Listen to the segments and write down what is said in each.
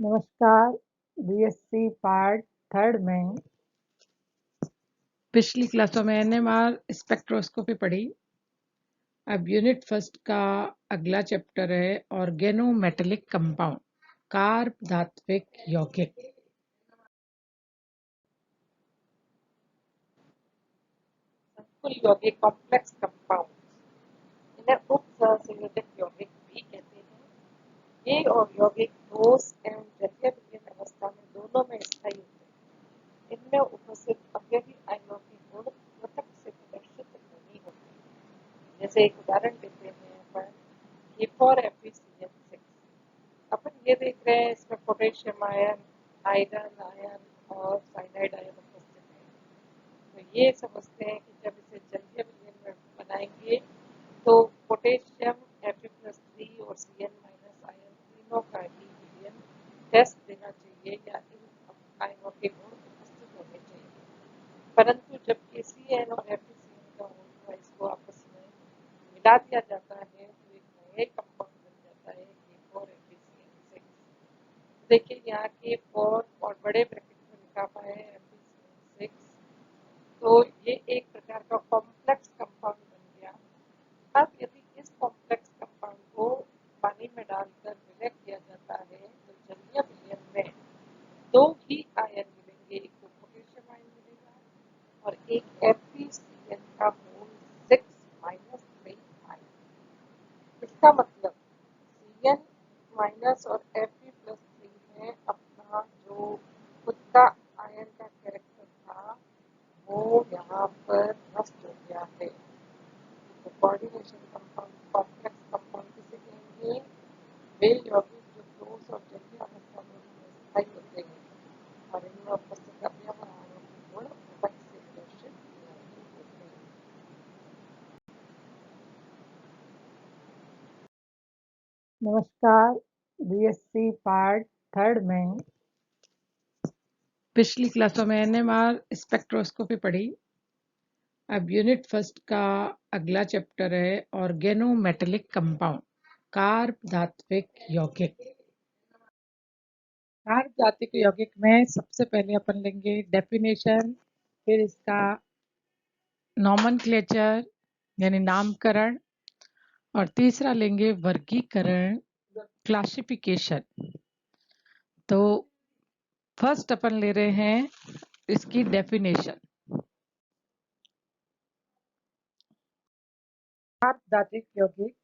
नमस्कार। BSc part third में पिछली क्लासों में एनएमआर स्पेक्ट्रोस्कोपी पढ़ी। अब यूनिट फर्स्ट का अगला चैप्टर है ऑर्गेनोमेटेलिक कंपाउंड, कार्ब धात्विक यौगिक। संकुल यौगिक कॉम्प्लेक्स कंपाउंड इन्हें उपसहसंयोजक यौगिक भी कहते हैं। ये और यौगिक ठोस एवं जलीय विलयन अवस्था में दोनों में स्थायी होते हैं। इनमें उपस्थित अवयवी आयनों के गुण पृथक से प्रदर्शित नहीं होते। जैसे एक उदाहरण देते हैं अपन K4Fe6। अपन ये देख रहे हैं इसमें पोटेशियम आयन, आयरन आयन और साइनाइड आयन उपस्थित है। तो ये समझते हैं कि जब इसे जलीय विलयन में बनाएंगे तो पोटेशियम Fe+3 और Cn- आयन तीनों का ही विलयन टेस्ट देना चाहिए या इन आयनों के गुण उपस्थित होने चाहिए। परंतु जब KCN और FeCN का होता है इसको आपस में मिला दिया जाता है तो एक नए कंपाउंड बन जाता है K4FeCN6। देखिए यहाँ K4 और बड़े ब्रैकेट में लिखा हुआ है FeCN6, तो ये एक प्रकार का कॉम्प्लेक्स कंपाउंड बन गया। अब यदि इस कॉम्प्लेक्स कंपाउंड को पानी में डालकर विलय किया जाता है तो जलीय विलयन में दो ही आयन मिलेंगे, एक तो पोटेशियम आयन मिलेगा और एक FeCN का मोल 6 - 3 आयन। इसका मतलब Cn- और Fe+3 में अपना जो खुद का आयन का कैरेक्टर था वो यहाँ पर नष्ट हो गया है। तो कोऑर्डिनेशन कंपाउंड कॉम्प्लेक्स कंपाउंड किसे कहेंगे? वे यौगिक जो ठोस और जलीय अवस्था में स्थायी होते हैं और इनमें उपस्थित अवयव आयनों के गुण पृथक से प्रदर्शित नहीं होते हैं। नमस्कार। बीएससी पार्ट थर्ड में पिछली क्लासों में एनएमआर स्पेक्ट्रोस्कोपी पढ़ी। अब यूनिट फर्स्ट का अगला चैप्टर है ऑर्गेनोमेटेलिक कंपाउंड, कार्ब धात्विक यौगिक। कार्ब धात्विक यौगिक में सबसे पहले अपन लेंगे डेफिनेशन, फिर इसका नॉमेनक्लेचर यानी नामकरण, और तीसरा लेंगे वर्गीकरण, क्लासिफिकेशन। तो फर्स्ट अपन ले रहे हैं इसकी डेफिनेशन। कार्ब धात्विक यौगिक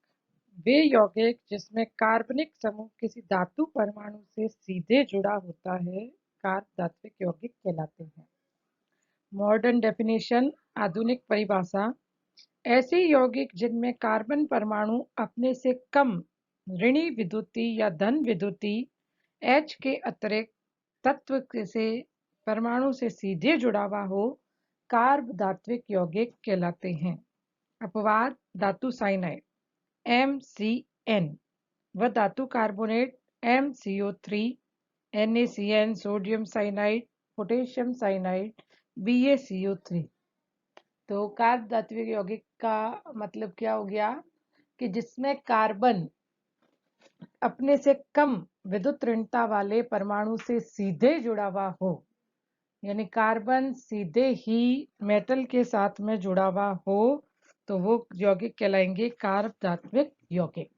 वे यौगिक जिसमें कार्बनिक समूह किसी धातु परमाणु से सीधे जुड़ा होता है कार्ब धात्विक यौगिक कहलाते हैं। मॉडर्न डेफिनेशन, आधुनिक परिभाषा, ऐसे यौगिक जिनमें कार्बन परमाणु अपने से कम ऋणी विद्युती या धन विद्युती H के अतिरिक्त तत्व से परमाणु से सीधे जुड़ा हुआ हो, कार्ब धात्विक यौगिक कहलाते हैं। अपवाद धातु साइनाइड MCN व धातु carbonate MCO3, NaCN, sodium cyanide, potassium cyanide, BaCO3। तो कार्ब धात्विक यौगिक का मतलब क्या हो गया कि जिसमें कार्बन अपने से कम विद्युत ऋणता वाले परमाणु से सीधे जुड़ा हुआ हो, यानी कार्बन सीधे ही मेटल के साथ में जुड़ा हुआ हो, तो वो यौगिक कहलाएंगे कार्ब धात्विक यौगिक।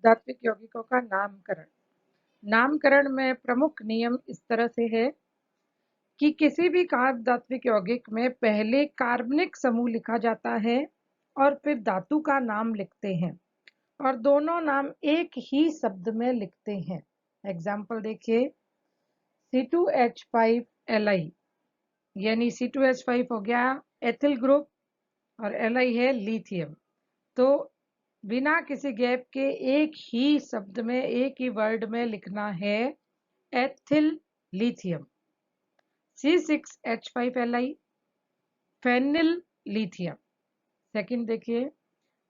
धात्विक यौगिकों का नामकरण। नामकरण में प्रमुख नियम इस तरह से है कि किसी भी कार्ब धात्विक यौगिक में पहले कार्बनिक समूह लिखा जाता है और फिर धातु का नाम लिखते हैं और दोनों नाम एक ही शब्द में लिखते हैं। एग्जाम्पल देखिए, C2H5Li, यानी C2H5 हो गया एथिल ग्रुप और Li है लिथियम। तो बिना किसी गैप के एक ही शब्द में, एक ही वर्ड में लिखना है ethyl lithium. C6H5Li phenyl lithium. Second देखिए,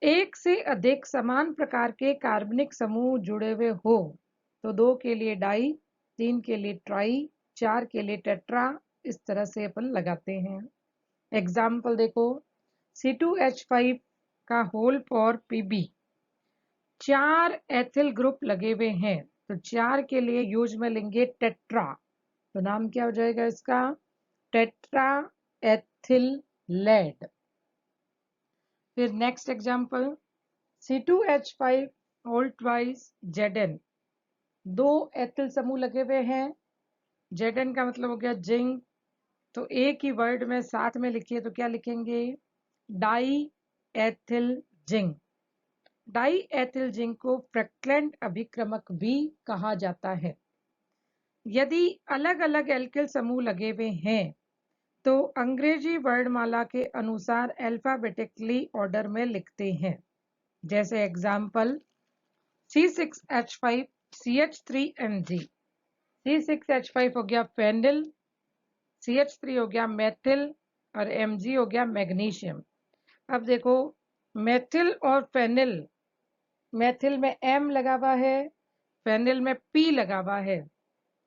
एक से अधिक समान प्रकार के कार्बनिक समूह जुड़े हुए हो तो 2 के लिए डाई, 3 के लिए ट्राई, 4 के लिए टेट्रा, इस तरह से अपन लगाते हैं। एग्जाम्पल देखो, C2H5 का whole four Pb 4 ethyl group लगे हुए हैं, तो 4 के लिए यूज में लेंगे टेट्रा, तो नाम क्या हो जाएगा इसका? Tetra ethyl lead. फिर next example C2H5 whole twice Zn, 2 ethyl समूह लगे हुए हैं, Zn का मतलब हो गया जिंक, तो एक ही वर्ड में साथ में लिखिए तो क्या लिखेंगे? Die ethyl zinc. Die ethyl zinc को फ्रैक्लेंट अभिक्रमक भी कहा जाता है। यदि अलग अलग एल्किल समूह लगे हुए हैं तो अंग्रेजी वर्णमाला के अनुसार अल्फाबेटिकली ऑर्डर में लिखते हैं। जैसे एग्जाम्पल C6H5 CH3Mg, C6H5 हो गया फेनिल, CH3 हो गया मेथिल और Mg हो गया मैग्नीशियम। अब देखो मेथिल और फेनिल, मेथिल में M लगा हुआ है, फेनिल में P लगा हुआ है,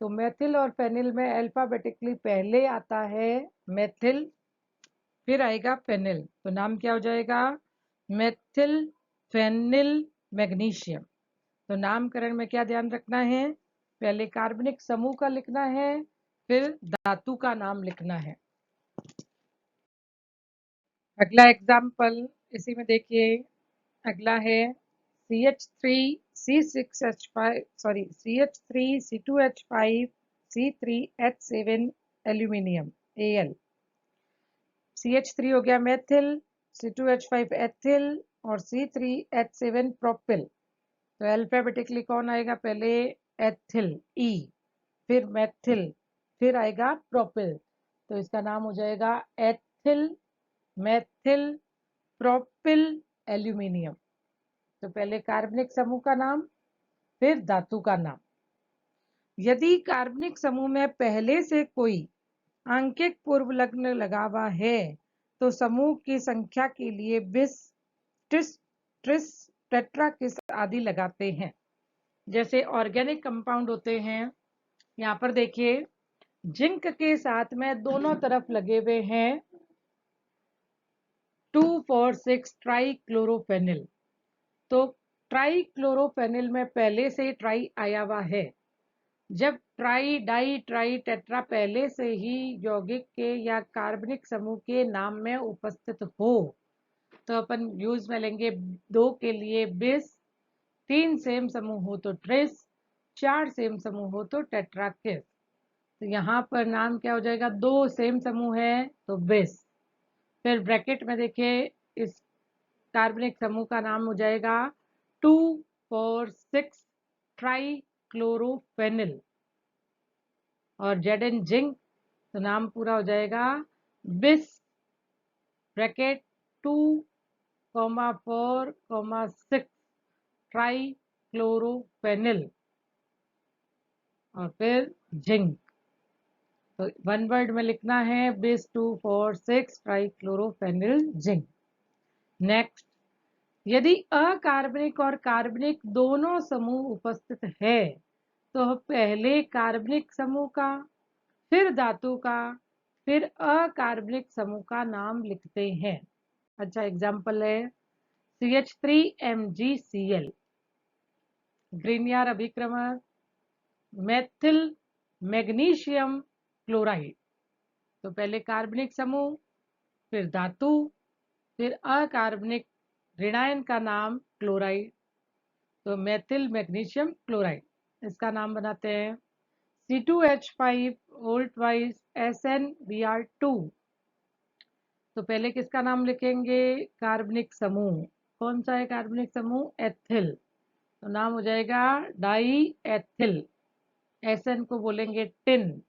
तो मेथिल और फेनिल में अल्फाबेटिकली पहले आता है मेथिल, फिर आएगा फेनिल, तो नाम क्या हो जाएगा? Methyl phenyl magnesium. तो नामकरण में क्या ध्यान रखना है? पहले कार्बनिक समूह का लिखना है, फिर धातु का नाम लिखना है। अगला एग्जाम्पल इसी में देखिए, अगला है CH3C2H5 एल्यूमिनियम Al, CH3 हो गया मेथिल, C2H5 एथिल और C3H7 प्रोपिल। तो अल्फाबेटिकली कौन आएगा? पहले एथिल E, फिर मेथिल, फिर आएगा प्रोपिल, तो इसका नाम हो जाएगा एथिल मेथिल प्रोपिल एल्यूमिनियम। तो पहले कार्बनिक समूह का नाम, फिर धातु का नाम। यदि कार्बनिक समूह में पहले से कोई आंकिक पूर्व लग्न लगा हुआ है तो समूह की संख्या के लिए बिस, टिस, ट्रिस, टेट्रा किस आदि लगाते हैं। जैसे ऑर्गेनिक कंपाउंड होते हैं, यहाँ पर देखिए जिंक के साथ में दोनों तरफ लगे हुए हैं 2,4,6 ट्राई क्लोरोफेनिल, तो ट्राई क्लोरोफेनिल में पहले से ही ट्राई आया हुआ है। जब ट्राई डाई ट्राई टेट्रा पहले से ही यौगिक के या कार्बनिक समूह के नाम में उपस्थित हो तो अपन यूज में लेंगे 2 के लिए बिस, 3 सेम समूह हो तो ट्रिस, 4 सेम समूह हो तो टेट्राकिस। तो यहाँ पर नाम क्या हो जाएगा? 2 सेम समूह है तो बिस, फिर ब्रैकेट में देखिए इस कार्बनिक समूह का नाम हो जाएगा 2,4,6 ट्राई क्लोरोफेनिल, और Zn जिंक, तो नाम पूरा हो जाएगा बिस ब्रैकेट 2,4,6 ट्राई क्लोरोफेनिल और फिर जिंक। तो वन वर्ड में लिखना है बिस 2,4,6 ट्राई क्लोरोफेनिल जिंक। नेक्स्ट, यदि अकार्बनिक और कार्बनिक दोनों समूह उपस्थित है तो पहले कार्बनिक समूह का, फिर धातु का, फिर अकार्बनिक समूह का नाम लिखते हैं। अच्छा एग्जाम्पल है CH3MgCl, ग्रीनियर अभिक्रमक, मेथिल मैग्नीशियम क्लोराइड। तो पहले कार्बनिक समूह, फिर धातु, फिर अकार्बनिक ऋणायन का नाम क्लोराइड, तो मेथिल मैग्नीशियम क्लोराइड। इसका नाम बनाते हैं C2H5 होल ट्वाइस SnBr2। तो पहले किसका नाम लिखेंगे? कार्बनिक समूह। कौन सा है कार्बनिक समूह? एथिल, तो नाम हो जाएगा डाई एथिल। Sn को बोलेंगे टिन,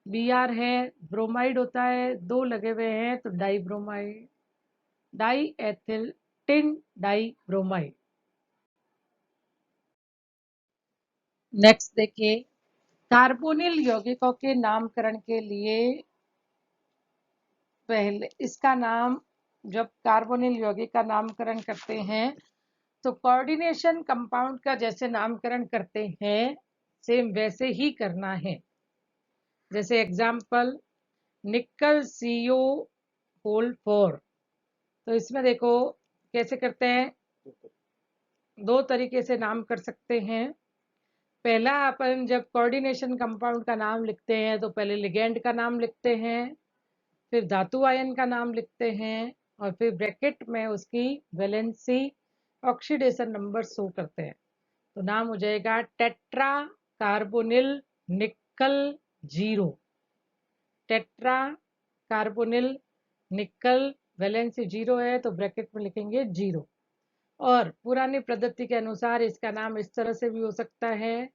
Br है ब्रोमाइड होता है, 2 लगे हुए हैं तो dibromide, diethyl tin dibromide. Next देखिए, कार्बोनिल यौगिकों के नामकरण के लिए पहले इसका नाम, जब कार्बोनिल यौगिक का नामकरण करते हैं तो कोऑर्डिनेशन कंपाउंड का जैसे नामकरण करते हैं सेम वैसे ही करना है। जैसे एग्जाम्पल निकल CO होल 4, तो इसमें देखो कैसे करते हैं, दो तरीके से नाम कर सकते हैं। पहला, अपन जब कोऑर्डिनेशन कंपाउंड का नाम लिखते हैं तो पहले लिगेंड का नाम लिखते हैं, फिर धातु आयन का नाम लिखते हैं, और फिर ब्रैकेट में उसकी वैलेंसी ऑक्सीडेशन नंबर शो करते हैं। तो नाम हो जाएगा टेट्रा कार्बोनिल निकल जीरो। टेट्रा कार्बोनिल निकल वैलेंसी जीरो है तो ब्रैकेट में लिखेंगे जीरो। और पुरानी पद्धति के अनुसार इसका नाम इस तरह से भी हो सकता है,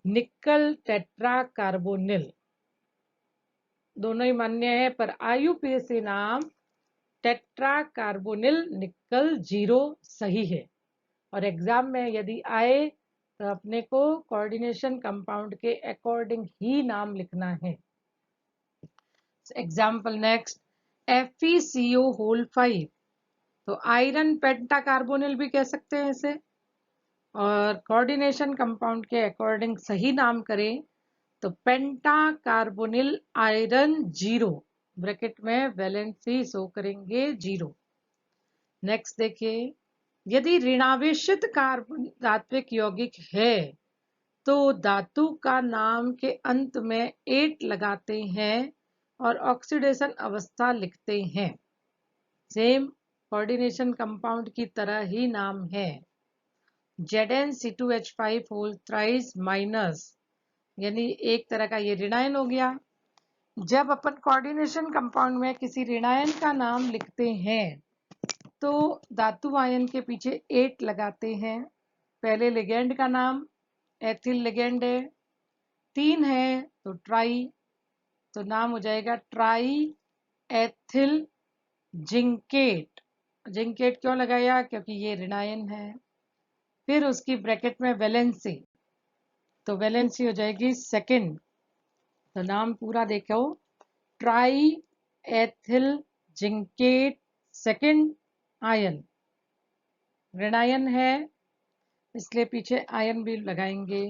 निकल टेट्रा कार्बोनिल। दोनों ही मान्य है, पर IUPAC नाम टेट्रा कार्बोनिल निकल जीरो सही है। और एग्जाम में यदि आए तो अपने को कोऑर्डिनेशन कंपाउंड के अकॉर्डिंग ही नाम लिखना है। एग्जाम्पल नेक्स्ट, FeCO होल 5, तो आयरन पेंटा कार्बोनिल भी कह सकते हैं इसे। और कोऑर्डिनेशन कंपाउंड के अकॉर्डिंग सही नाम करें तो पेंटा कार्बोनिल आयरन जीरो, ब्रैकेट में वैलेंसी शो करेंगे जीरो। नेक्स्ट देखिए, यदि ऋणावेशित कार्बन धात्विक यौगिक है तो धातु का नाम के अंत में 8 लगाते हैं और ऑक्सीडेशन अवस्था लिखते हैं। सेम कोऑर्डिनेशन कंपाउंड की तरह ही नाम है। ZnC2H5 होल थ्राइस माइनस, यानी एक तरह का ये ऋणायन हो गया। जब अपन कोऑर्डिनेशन कंपाउंड में किसी ऋणायन का नाम लिखते हैं तो धातु आयन के पीछे 8 लगाते हैं। पहले लिगेंड का नाम एथिल लिगेंड है, 3 है तो ट्राई, तो नाम हो जाएगा ट्राई एथिल जिंकेट। जिंकेट क्यों लगाया, क्योंकि ये ऋणायन है। फिर उसकी ब्रैकेट में वैलेंसी, तो वैलेंसी हो जाएगी सेकंड, तो नाम पूरा देखो, tri ethyl zincate second ion. ऋणायन है इसलिए पीछे आयन भी लगाएंगे,